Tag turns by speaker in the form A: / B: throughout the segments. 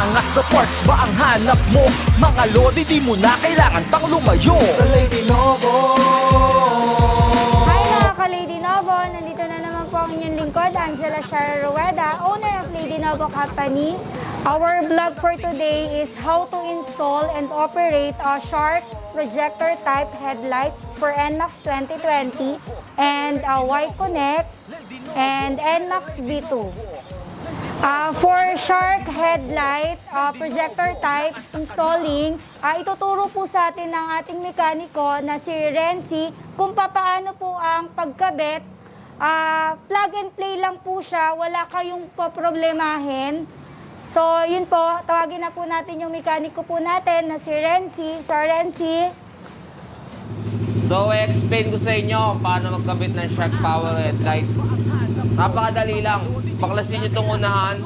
A: Angas na parts ba ang hanap mo? Mga lodi, di mo na kailangan pang lumayo sa LhadyNouvo.
B: Hi mga ka-LhadyNouvo! Nandito na naman po ang inyong lingkod, Angela Rueda, owner of LhadyNouvo Company. Our vlog for today is how to install and operate a Shark projector type headlight for NMAX 2020 and a Y-Connect and NMAX V2. For Shark headlight projector type installing, ituturo po sa atin ng ating mekaniko na si Renzi kung paano po ang pagkabit. Plug and play lang po siya, wala kayong poproblemahin. So, yun po, tawagin na po natin yung mekaniko po natin na si Renzi. Sir Renzi.
C: So, explain ko sa inyo paano magkabit ng Shark Power Headlight. Napakadali lang. Baklasin nyo itong unahan.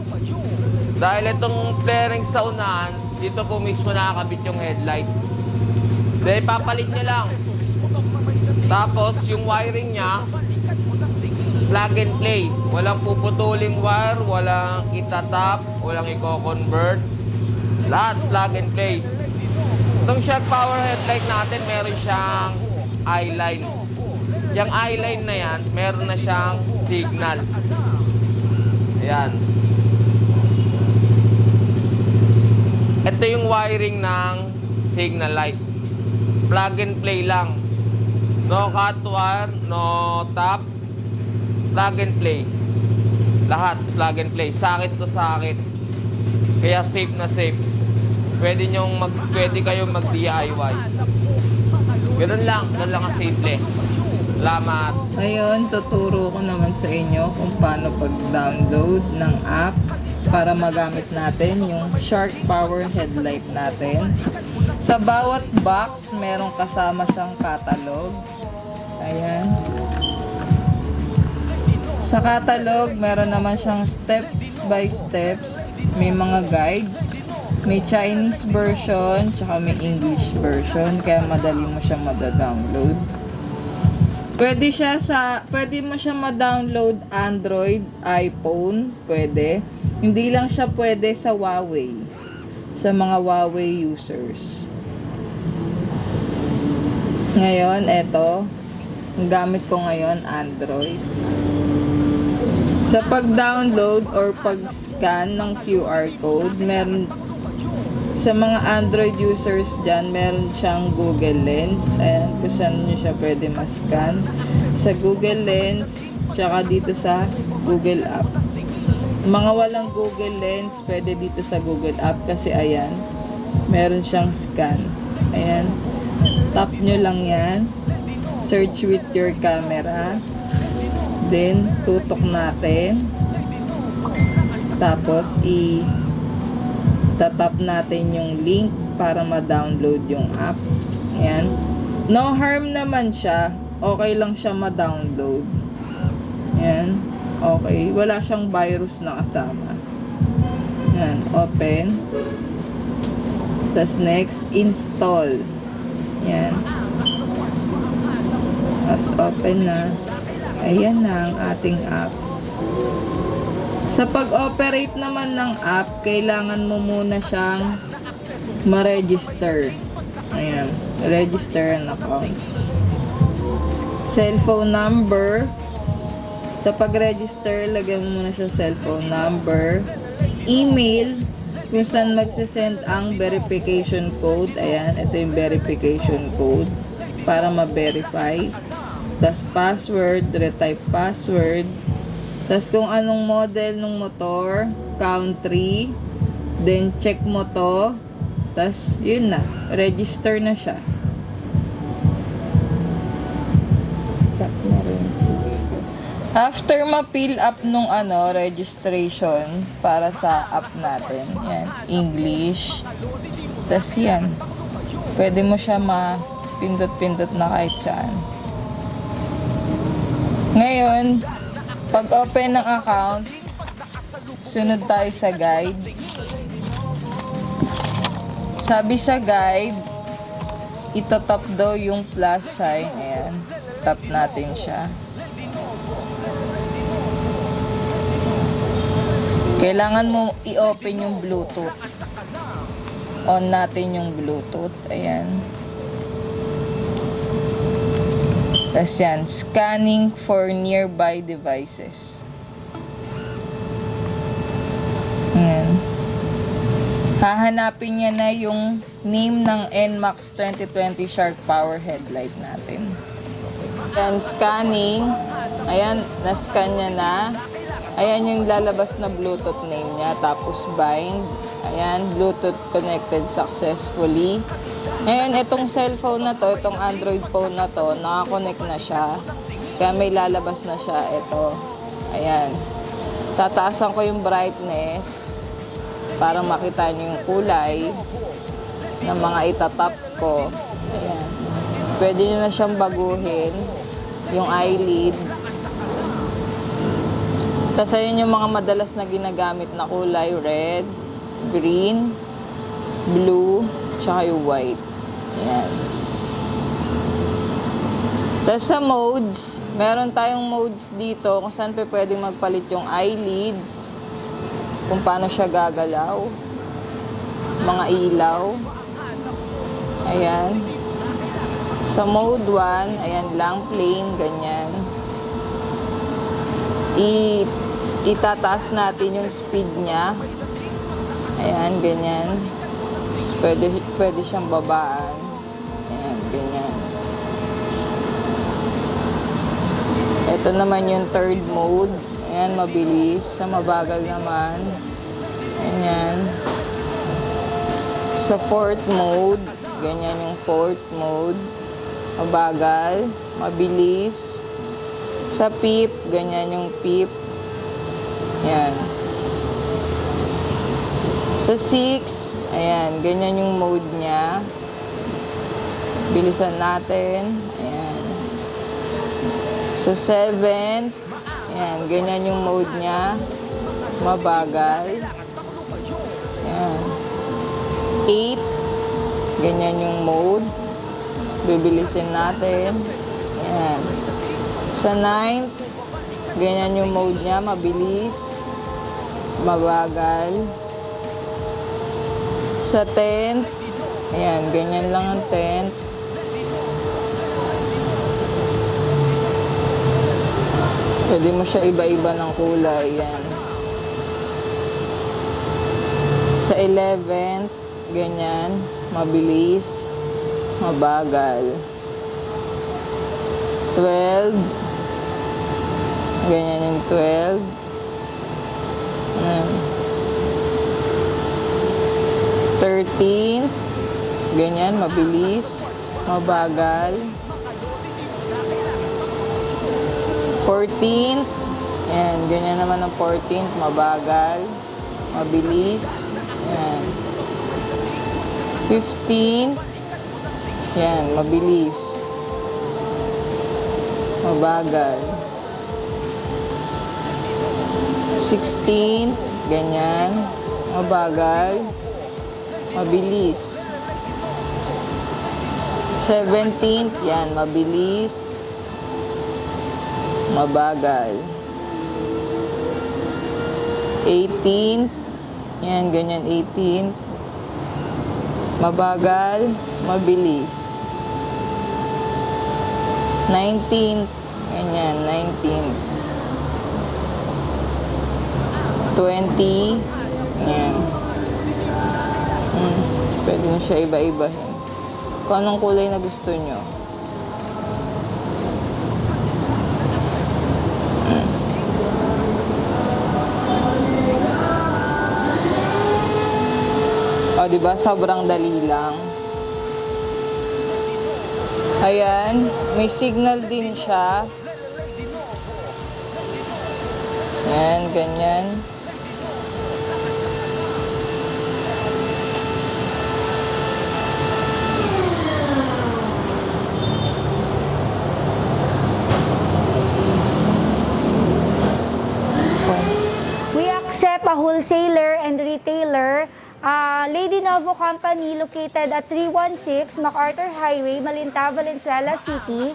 C: Dahil itong flaring sa unahan, dito po mismo nakakabit yung headlight. Dahil papalit nyo lang. Tapos, yung wiring niya, plug and play. Walang puputuling wire, walang itatap, walang i-convert. Lahat plug and play. Itong Shark Power Headlight natin, meron siyang eyeline. Yung eyeline na yan, meron na siyang signal. Ayan. Ito yung wiring ng signal light. Plug and play lang. No cut wire, no tap. Plug and play. Lahat plug and play. Sakit to sakit. Kaya safe na safe. Pwede kayong mag-DIY. Ganun lang ang simple. Salamat.
D: Ngayon, tuturo ko naman sa inyo kung paano pag-download ng app para magamit natin yung Shark Power Headlight natin. Sa bawat box, merong kasama siyang catalog. Ayan. Sa catalog, meron naman siyang steps by steps. May mga guides. May Chinese version, tsaka may English version. Kaya madali mo siya mada-download. Pwede mo siya ma-download Android, iPhone, pwede. Hindi lang siya pwede sa Huawei. Sa mga Huawei users. Ngayon, eto. Ang gamit ko ngayon, Android. Sa pag-download or pag-scan ng QR code, meron sa mga Android users dyan, meron siyang Google Lens. Ayan, kung saan nyo siya pwede ma-scan. Sa Google Lens, tsaka dito sa Google App. Mga walang Google Lens, pwede dito sa Google App kasi ayan, meron siyang scan. Ayan, tap nyo lang yan. Search with your camera. Then, tutok natin. Tapos, tatap natin yung link para ma-download yung app. Ayan. No harm naman siya. Okay lang siya ma-download. Ayan. Okay. Wala siyang virus na kasama. Ayan. Open. Tapos next, install. Ayan. Tapos open na. Ayan na ang ating app. Sa pag-operate naman ng app, kailangan mo muna siyang ma-register. Ayan, register an account. Cellphone number. Sa pag-register, lagyan mo muna siya cellphone number. Email, kung saan magsisend ang verification code. Ayan, ito yung verification code para ma-verify. Tapos password, retype password. Tapos kung anong model ng motor, country, then check mo to. Tapos yun na, register na siya. Tap na rin. After ma-fill up nung registration para sa app natin, yan, English. Tapos yan, pwede mo siya ma-pindot-pindot na kahit saan. Ngayon, pag open ng account, sunod tayo sa guide. Sabi sa guide, itatap daw yung plus sign. Ayan, tap natin siya. Kailangan mo i-open yung Bluetooth. On natin yung Bluetooth. Ayan. Tapos yan, scanning for nearby devices. Ayan. Hahanapin niya na yung name ng NMAX 2020 Shark Power Headlight natin. Ayan, scanning. Ayan, na-scan niya na. Ayan yung lalabas na Bluetooth name niya. Tapos bind. Ayan, Bluetooth connected successfully. Ngayon, itong cellphone na to, itong Android phone na to, nakakonect na siya. Kaya may lalabas na siya. Ito. Ayan. Tataasan ko yung brightness para makita niyo yung kulay ng mga itatap ko. Ayan. Pwede nyo na siyang baguhin. Yung eyelid. Tapos ayun yung mga madalas na ginagamit na kulay. Red, green, blue, tsaka yung white. Ayan. Tapos sa modes, meron tayong modes dito kung saan pwedeng magpalit yung eyelids, kung paano siya gagalaw, mga ilaw. Ayan. Sa mode 1, ayan lang, plain, ganyan. Itataas natin yung speed niya. Ayan, ganyan. Pwede siyang babaan. Ayan, ganyan. Ito naman yung third mode. Ayan, mabilis. Sa mabagal naman. Ayan. Sa fourth mode, ganyan yung fourth mode. Mabagal, mabilis. Sa pip, ganyan yung pip. Ayan. Sa 6, ayan, ganyan yung mode niya. Bilisan natin. Ayan. Sa 7, ayan, ganyan yung mode niya. Mabagal. Ayan. 8, ganyan yung mode. Bibilisin natin. Ayan. Sa 9, ganyan yung mode niya. Mabilis. Mabagal. Sa 10, ayan, ganyan lang ang 10. Pwede mo siya iba-iba ng kulay, yan. Sa 11, ganyan, mabilis, mabagal. 12, ganyan yung 12. Ayan. 13, ganyan, mabilis, mabagal. 14, ayan, ganyan naman ang 14, mabagal, mabilis. Ayan. 15, ayan, mabilis, mabagal. 16, ganyan, mabagal, mabilis. 17, yan, mabilis, mabagal. 18, yan, ganyan, 18, mabagal, mabilis. 19, ganyan, 19. 20, yan. Pwede nyo siya iba-ibahin. Kung anong kulay na gusto nyo. O, diba? Sobrang dali lang. Ayan. May signal din siya. Ayan, ganyan.
B: We accept a wholesaler and retailer. LhadyNouvo COMPANY located at 316 MacArthur Highway, MaLinta, Valenzuela City.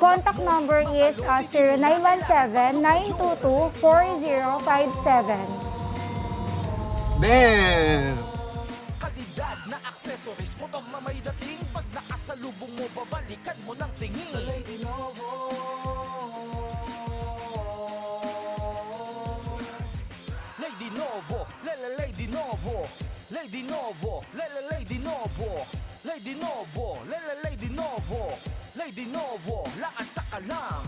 B: Contact number is 0917-922-4057.
A: Man! tingin. Sa LhadyNouvo, LhadyNouvo, LhadyNouvo, LhadyNouvo, LhadyNouvo, LhadyNouvo, LhadyNouvo, LhadyNouvo, lakad sa kalam.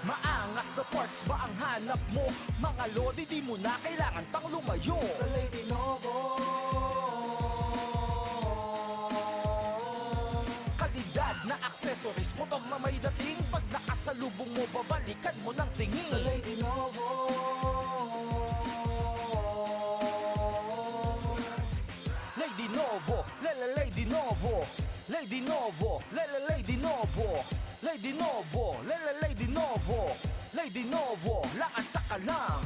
A: Maangas na parts ba ang hanap mo? Mga lodi di mo na kailangan pang lumayo. Sa LhadyNouvo, kalidad na accessories, motor na may dating. Pag nakasalubong mo, babalikan mo ng tingin. Sa LhadyNouvo, LhadyNouvo, LhadyNouvo, LhadyNouvo, LhadyNouvo, LhadyNouvo, LhadyNouvo, LhadyNouvo, lakad sa kalam.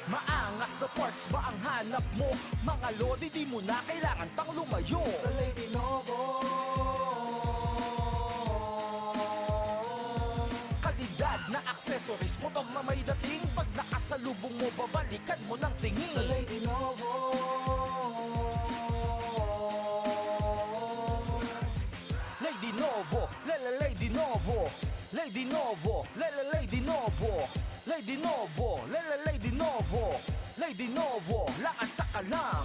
A: Maangas na parts ba ang hanap mo? Mga lodi di mo na kailangan pang lumayo. Sa LhadyNouvo, kalidad na accessories, motor na may dating. Pag nakasalubong mo, babalikan mo ng tingin. Sa LhadyNouvo, LhadyNouvo, LhadyNouvo, LhadyNouvo, LhadyNouvo, LhadyNouvo, LhadyNouvo, LhadyNouvo, lakad sa kalam.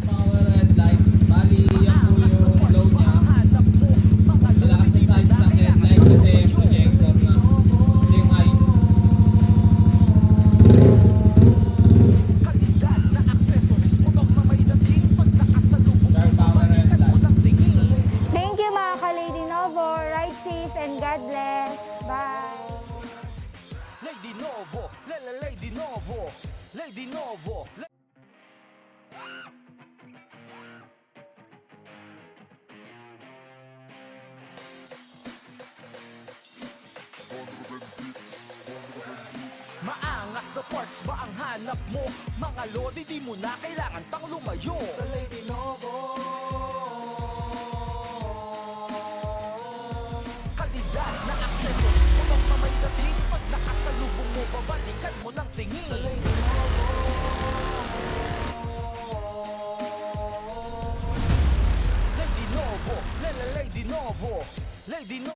C: Power headlight. Bali, yan po yung flow niya. Malakas na size sa headlight kasi projector na. Ito yung eye.
A: Kalidad na accessories, motor na may dating. Pag nakasalubong mo,
C: Dark power
A: babalikan mo
C: headlight.
A: ng tingin.
B: Thank you mga ka-LhadyNouvo. Ride safe and God bless. Bye!
A: LhadyNouvo, LhadyNouvo, LhadyNouvo. Maangas na parts ba ang hanap mo? Mga lodi di mo na kailangan pang lumayo. Sa LhadyNouvo,